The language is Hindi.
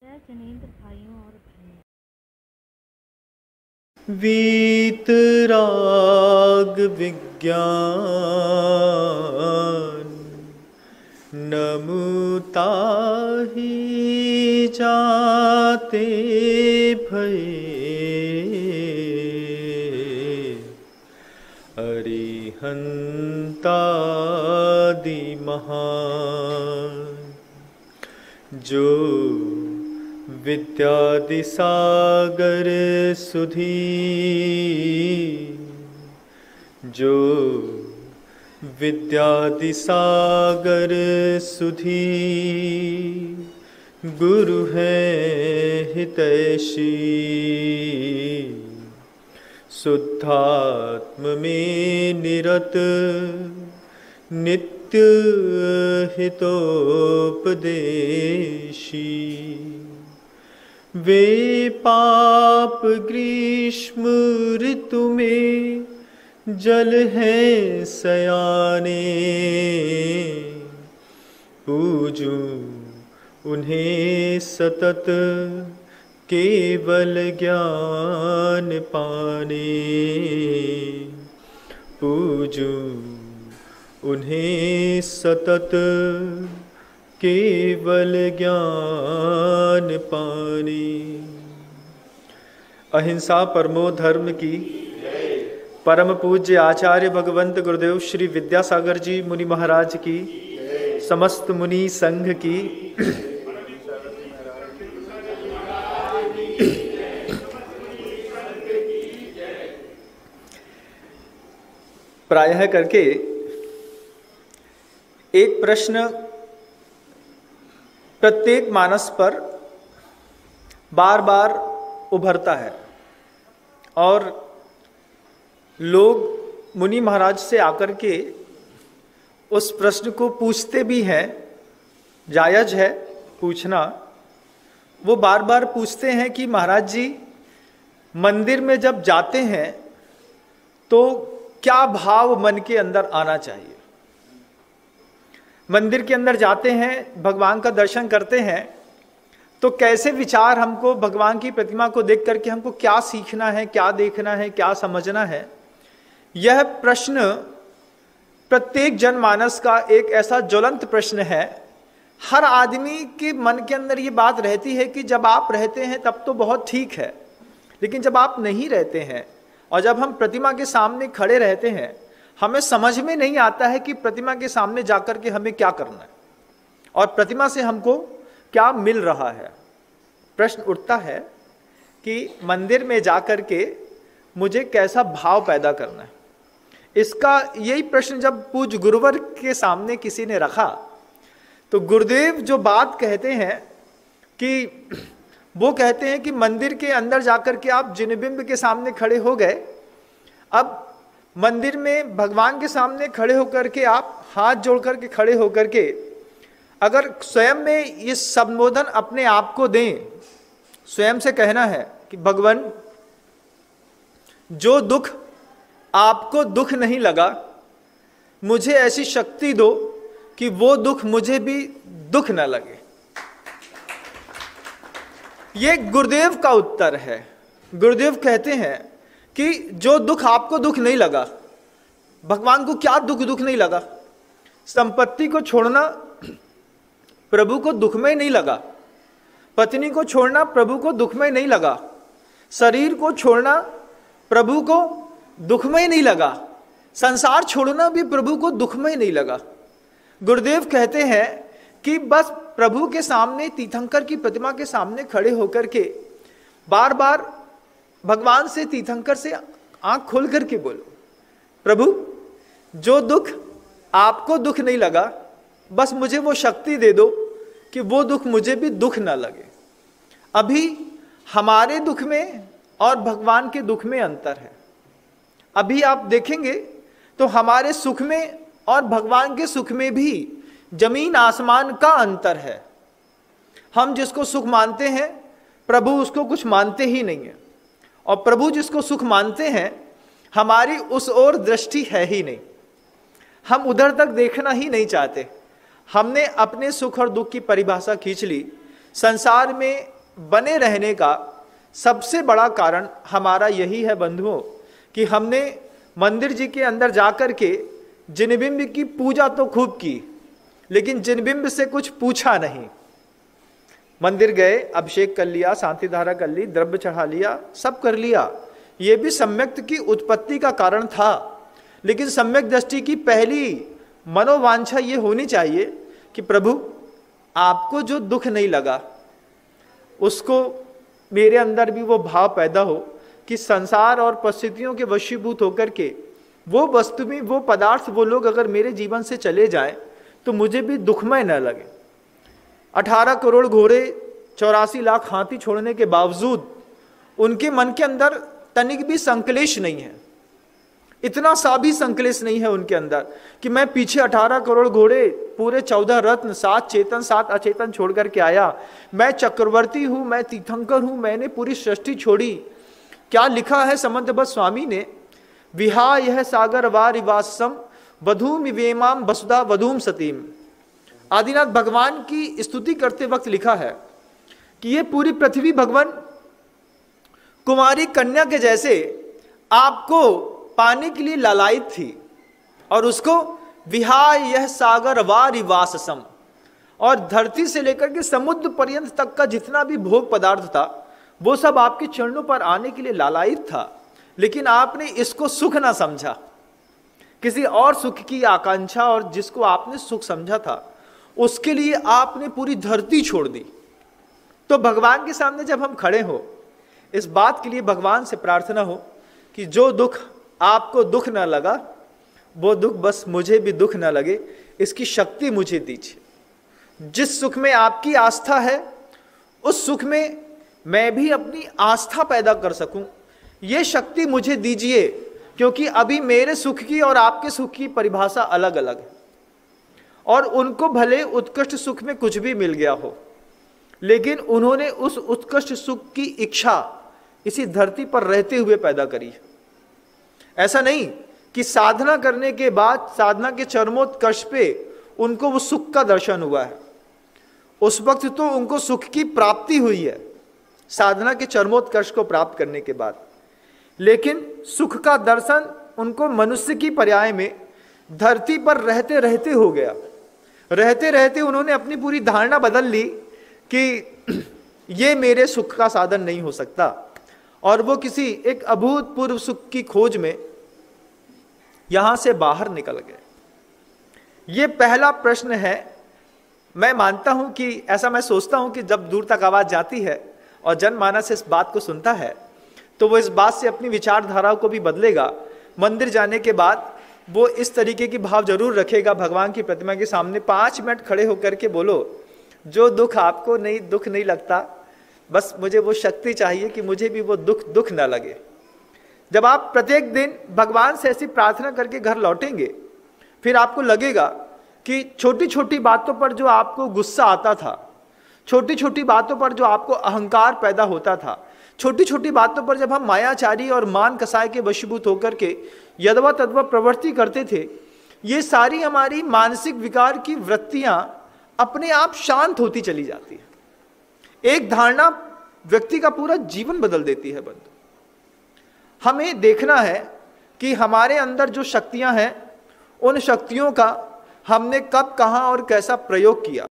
जनेंद्र भाइयों और बहनों, वीतराग विज्ञान नमुताहि जाते भये अरिहंतादि महान जो विद्यादि सागर सुधी जो विद्यादि सागर सुधी गुरु है हितैषी शुद्धात्म में निरत नित्य हितोपदेशी वे पाप ग्रीष्म ऋतु में जल है सयाने पूजूं उन्हें सतत केवल ज्ञान पाने पूजूं उन्हें सतत केवल ज्ञान पाने। अहिंसा परमो धर्म की परम पूज्य आचार्य भगवंत गुरुदेव श्री विद्यासागर जी मुनि महाराज की समस्त मुनि संघ की प्रायः करके एक प्रश्न प्रत्येक मानस पर बार बार उभरता है और लोग मुनि महाराज से आकर के उस प्रश्न को पूछते भी हैं, जायज है पूछना। वो बार बार पूछते हैं कि महाराज जी, मंदिर में जब जाते हैं तो क्या भाव मन के अंदर आना चाहिए? मंदिर के अंदर जाते हैं, भगवान का दर्शन करते हैं, तो कैसे विचार हमको भगवान की प्रतिमा को देख करके हमको क्या सीखना है, क्या देखना है, क्या समझना है? यह प्रश्न प्रत्येक जनमानस का एक ऐसा ज्वलंत प्रश्न है। हर आदमी के मन के अंदर ये बात रहती है कि जब आप रहते हैं तब तो बहुत ठीक है, लेकिन जब आप नहीं रहते हैं और जब हम प्रतिमा के सामने खड़े रहते हैं, हमें समझ में नहीं आता है कि प्रतिमा के सामने जाकर के हमें क्या करना है और प्रतिमा से हमको क्या मिल रहा है। प्रश्न उठता है कि मंदिर में जाकर के मुझे कैसा भाव पैदा करना है। इसका यही प्रश्न जब पूज्य गुरुवर के सामने किसी ने रखा तो गुरुदेव जो बात कहते हैं कि वो कहते हैं कि मंदिर के अंदर जाकर के आप जिनबिंब के सामने खड़े हो गए, अब मंदिर में भगवान के सामने खड़े होकर के आप हाथ जोड़ करके खड़े होकर के अगर स्वयं में ये संबोधन अपने आप को दें, स्वयं से कहना है कि भगवान, जो दुख आपको दुख नहीं लगा, मुझे ऐसी शक्ति दो कि वो दुख मुझे भी दुख न लगे। ये गुरुदेव का उत्तर है। गुरुदेव कहते हैं कि जो दुख आपको दुख नहीं लगा, भगवान को क्या दुख नहीं लगा? संपत्ति को छोड़ना प्रभु को दुख में नहीं लगा, पत्नी को छोड़ना प्रभु को दुख में नहीं लगा, शरीर को छोड़ना प्रभु को दुख में नहीं लगा, संसार छोड़ना भी प्रभु को दुख में नहीं लगा। गुरुदेव कहते हैं कि बस प्रभु के सामने, तीर्थंकर की प्रतिमा के सामने खड़े होकर के बार बार भगवान से, तीर्थंकर से आंख खोल करके बोलो, प्रभु जो दुख आपको दुख नहीं लगा, बस मुझे वो शक्ति दे दो कि वो दुख मुझे भी दुख ना लगे। अभी हमारे दुख में और भगवान के दुख में अंतर है। अभी आप देखेंगे तो हमारे सुख में और भगवान के सुख में भी जमीन आसमान का अंतर है। हम जिसको सुख मानते हैं, प्रभु उसको कुछ मानते ही नहीं है, और प्रभु जिसको सुख मानते हैं, हमारी उस ओर दृष्टि है ही नहीं। हम उधर तक देखना ही नहीं चाहते। हमने अपने सुख और दुख की परिभाषा खींच ली, संसार में बने रहने का सबसे बड़ा कारण हमारा यही है बंधुओं, कि हमने मंदिर जी के अंदर जाकर के जिनबिंब की पूजा तो खूब की, लेकिन जिनबिंब से कुछ पूछा नहीं। मंदिर गए, अभिषेक कर लिया, शांति धारा कर ली, द्रव्य चढ़ा लिया, सब कर लिया, ये भी सम्यक्त की उत्पत्ति का कारण था। लेकिन सम्यक दृष्टि की पहली मनोवांछा ये होनी चाहिए कि प्रभु आपको जो दुख नहीं लगा उसको मेरे अंदर भी वो भाव पैदा हो कि संसार और परिस्थितियों के वशीभूत होकर के वो वस्तु में, वो पदार्थ, वो लोग अगर मेरे जीवन से चले जाएं तो मुझे भी दुखमय न लगे। 18 करोड़ घोड़े, 84 लाख हाथी छोड़ने के बावजूद उनके मन के अंदर तनिक भी संकलेश नहीं है, इतना सा भी संकलेश नहीं है उनके अंदर कि मैं पीछे 18 करोड़ घोड़े, पूरे 14 रत्न, 7 चेतन 7 अचेतन छोड़ करके आया, मैं चक्रवर्ती हूं, मैं तीर्थंकर हूं, मैंने पूरी सृष्टि छोड़ी। क्या लिखा है समंतबद्ध स्वामी ने, विहा यह सागर वारिवासम वधूम वेमाम वसुधा वधूम सतीम। आदिनाथ भगवान की स्तुति करते वक्त लिखा है कि ये पूरी पृथ्वी भगवान कुमारी कन्या के जैसे आपको पाने के लिए लालायित थी, और उसको विहाय यह सागर वारिवासम, और धरती से लेकर के समुद्र पर्यंत तक का जितना भी भोग पदार्थ था वो सब आपके चरणों पर आने के लिए लालायित था। लेकिन आपने इसको सुख ना समझा, किसी और सुख की आकांक्षा, और जिसको आपने सुख समझा था उसके लिए आपने पूरी धरती छोड़ दी। तो भगवान के सामने जब हम खड़े हो, इस बात के लिए भगवान से प्रार्थना हो कि जो दुख आपको दुख ना लगा वो दुख बस मुझे भी दुख ना लगे, इसकी शक्ति मुझे दीजिए। जिस सुख में आपकी आस्था है उस सुख में मैं भी अपनी आस्था पैदा कर सकूं, ये शक्ति मुझे दीजिए, क्योंकि अभी मेरे सुख की और आपके सुख की परिभाषा अलग अलग है, और उनको भले उत्कृष्ट सुख में कुछ भी मिल गया हो, लेकिन उन्होंने उस उत्कृष्ट सुख की इच्छा इसी धरती पर रहते हुए पैदा करी है। ऐसा नहीं कि साधना करने के बाद साधना के चरमोत्कर्ष पे उनको वो सुख का दर्शन हुआ है, उस वक्त तो उनको सुख की प्राप्ति हुई है साधना के चरमोत्कर्ष को प्राप्त करने के बाद, लेकिन सुख का दर्शन उनको मनुष्य की पर्याय में धरती पर रहते रहते हो गया। रहते रहते उन्होंने अपनी पूरी धारणा बदल ली कि ये मेरे सुख का साधन नहीं हो सकता, और वो किसी एक अभूतपूर्व सुख की खोज में यहां से बाहर निकल गए। ये पहला प्रश्न है। मैं मानता हूं कि ऐसा मैं सोचता हूं कि जब दूर तक आवाज जाती है और जनमानस इस बात को सुनता है तो वो इस बात से अपनी विचारधारा को भी बदलेगा। मंदिर जाने के बाद वो इस तरीके की भाव जरूर रखेगा, भगवान की प्रतिमा के सामने 5 मिनट खड़े होकर के बोलो, जो दुख आपको नहीं दुख नहीं लगता, बस मुझे वो शक्ति चाहिए कि मुझे भी वो दुख ना लगे। जब आप प्रत्येक दिन भगवान से ऐसी प्रार्थना करके घर लौटेंगे, फिर आपको लगेगा कि छोटी छोटी बातों पर जो आपको गुस्सा आता था, छोटी छोटी बातों पर जो आपको अहंकार पैदा होता था, छोटी छोटी बातों पर जब हम मायाचारी और मान कसाय के वशीभूत होकर के यदवा तद्वा प्रवृत्ति करते थे, ये सारी हमारी मानसिक विकार की वृत्तियां अपने आप शांत होती चली जाती है। एक धारणा व्यक्ति का पूरा जीवन बदल देती है। बंधु, हमें देखना है कि हमारे अंदर जो शक्तियां हैं उन शक्तियों का हमने कब, कहां और कैसा प्रयोग किया।